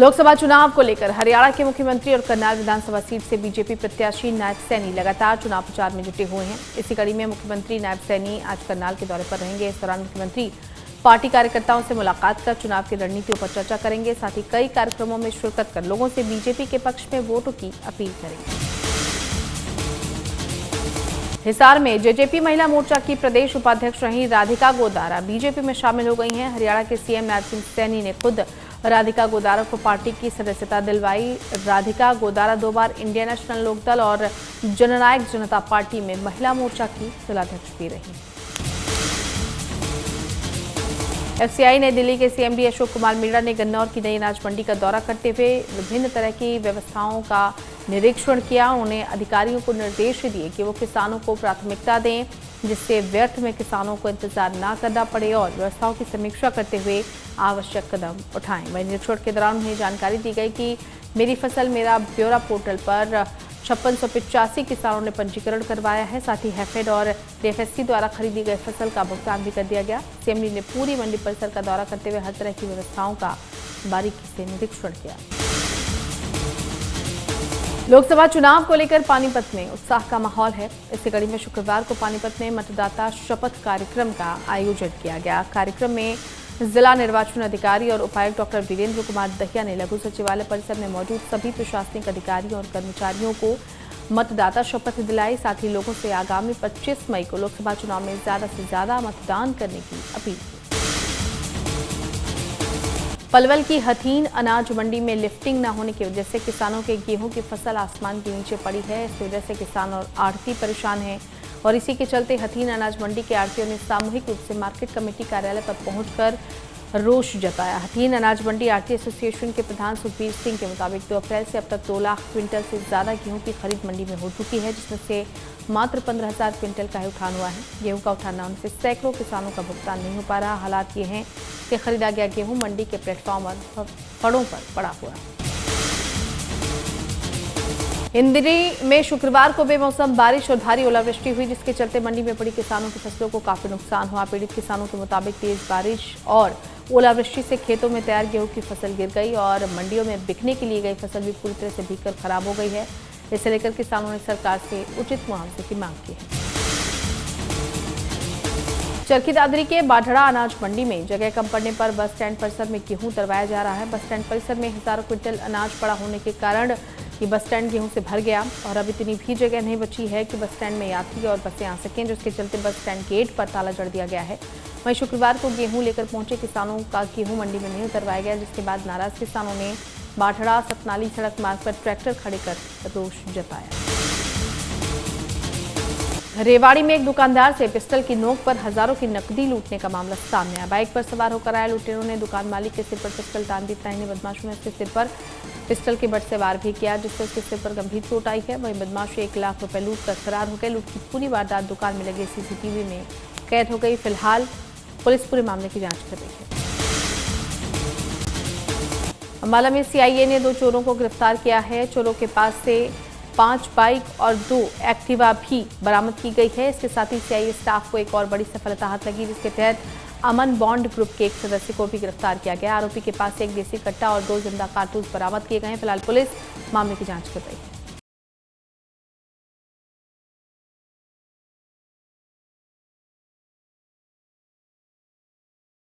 लोकसभा चुनाव को लेकर हरियाणा के मुख्यमंत्री और करनाल विधानसभा सीट से बीजेपी प्रत्याशी नायब सैनी लगातार चुनाव प्रचार में जुटे हुए हैं। इसी कड़ी में मुख्यमंत्री नायब सैनी आज करनाल के दौरे पर रहेंगे। इस दौरान मुख्यमंत्री पार्टी कार्यकर्ताओं से मुलाकात कर चुनाव की रणनीतियों पर चर्चा करेंगे। साथ ही कई कार्यक्रमों में शिरकत कर लोगों से बीजेपी के पक्ष में वोटों की अपील करेंगे। हिसार में जेजेपी महिला मोर्चा की प्रदेश उपाध्यक्ष रही राधिका गोदारा बीजेपी में शामिल हो गई हैं। हरियाणा के सीएम नायब सैनी ने खुद राधिका गोदारा को पार्टी की सदस्यता दिलवाई। राधिका गोदारा 2 बार इंडियन नेशनल लोकदल और जननायक जनता पार्टी में महिला मोर्चा की जिलाध्यक्ष भी रही। एफसीआई नई दिल्ली के सीएमडी अशोक कुमार मीणा ने गन्नौर की नई अनाज मंडी का दौरा करते हुए विभिन्न तरह की व्यवस्थाओं का निरीक्षण किया। उन्होंने अधिकारियों को निर्देश दिए कि वो किसानों को प्राथमिकता दें, जिससे व्यर्थ में किसानों को इंतजार न करना पड़े और व्यवस्थाओं की समीक्षा करते हुए आवश्यक कदम उठाएं। वहीं निरीक्षण के दौरान उन्हें जानकारी दी गई कि मेरी फसल मेरा ब्यौरा पोर्टल पर 5685 किसानों ने पंजीकरण करवाया है। साथ ही हैफेड और डीएफएससी द्वारा खरीदी गई फसल का भुगतान भी कर दिया गया। सीएमडी ने पूरी मंडी परिसर का दौरा करते हुए हर तरह की व्यवस्थाओं का बारीकी से निरीक्षण किया। लोकसभा चुनाव को लेकर पानीपत में उत्साह का माहौल है। इसी कड़ी में शुक्रवार को पानीपत में मतदाता शपथ कार्यक्रम का आयोजन किया गया। कार्यक्रम में जिला निर्वाचन अधिकारी और उपायुक्त डॉक्टर वीरेंद्र कुमार दहिया ने लघु सचिवालय परिसर में मौजूद सभी प्रशासनिक अधिकारियों और कर्मचारियों को मतदाता शपथ दिलाई। साथ ही लोगों से आगामी 25 मई को लोकसभा चुनाव में ज्यादा से ज्यादा मतदान करने की अपील की। पलवल की हथीन अनाज मंडी में लिफ्टिंग न होने की वजह से किसानों के गेहूं की फसल आसमान के नीचे पड़ी है। इस वजह से किसान और आढ़ती परेशान हैं और इसी के चलते हथीन अनाज मंडी के आढ़तियों ने सामूहिक रूप से मार्केट कमेटी कार्यालय पर पहुंचकर रोष जताया। हथीन अनाज मंडी आढ़ती एसोसिएशन के प्रधान सुखबीर सिंह के मुताबिक 2 अप्रैल से अब तक 2 लाख क्विंटल से ज्यादा गेहूं की खरीद मंडी में हो चुकी है, जिसमें से मात्र 15,000 क्विंटल का ही उठान हुआ है। गेहूं का उठान न होने से सैकड़ों किसानों का भुगतान नहीं हो पा रहा। हालात ये हैं कि खरीदा गया गेहूं मंडी के प्लेटफॉर्म और फड़ों पर पड़ा हुआ है। इंदिरी में शुक्रवार को बेमौसम बारिश और भारी ओलावृष्टि हुई, जिसके चलते मंडी में पड़ी किसानों की फसलों को काफी नुकसान हुआ। पीड़ित किसानों के मुताबिक तेज बारिश और ओलावृष्टि से खेतों में तैयार गेहूं की फसल गिर गई और मंडियों में बिकने के लिए गई फसल भी पूरी तरह से भीगकर खराब हो गई है। इसे लेकर किसानों ने सरकार से उचित मुआवजे की मांग की है। चरखी दादरी के बाढ़ड़ा अनाज मंडी में जगह कम पड़ने पर बस स्टैंड परिसर में गेहूं उतरवाया जा रहा है। बस स्टैंड परिसर में हजारों क्विंटल अनाज पड़ा होने के कारण ये बस स्टैंड गेहूं से भर गया और अब इतनी भी जगह नहीं बची है कि बस स्टैंड में यात्री और बसें आ सकें, जिसके चलते बस स्टैंड गेट पर ताला जड़ दिया गया है। वहीं शुक्रवार को गेहूं लेकर पहुंचे किसानों का गेहूं मंडी में नहीं उतरवाया गया, जिसके बाद नाराज किसानों ने बाढ़ड़ा सतनाली सड़क मार्ग पर ट्रैक्टर खड़े कर रोष जताया। रेवाड़ी में एक दुकानदार से पिस्टल की नोक पर हजारों की नकदी लूटने का मामला सामने आया। बाइक पर सवार होकर आए लुटेरों ने दुकान मालिक के सिर पर पिस्टल तान दी। इतना ही बदमाशों ने उसके सिर पर पिस्टल के बट से वार भी किया, जिससे उसके सिर पर गंभीर चोट आई है। वहीं बदमाश 1 लाख रुपए लूट कर फरार हो गए। लूट की पूरी वारदात दुकान में लगे सीसीटीवी में कैद हो गई। फिलहाल पुलिस पूरे मामले की जांच कर रही है। अंबाला में सीआईए ने 2 चोरों को गिरफ्तार किया है। चोरों के पास से 5 बाइक और 2 एक्टिवा भी बरामद की गई है। इसके साथ ही सीआईए स्टाफ को एक और बड़ी सफलता हाथ लगी, जिसके तहत अमन बॉन्ड ग्रुप के एक सदस्य को भी गिरफ्तार किया गया। आरोपी के पास से एक देसी कट्टा और 2 जिंदा कारतूस बरामद किए गए हैं। फिलहाल पुलिस मामले की जांच कर रही है।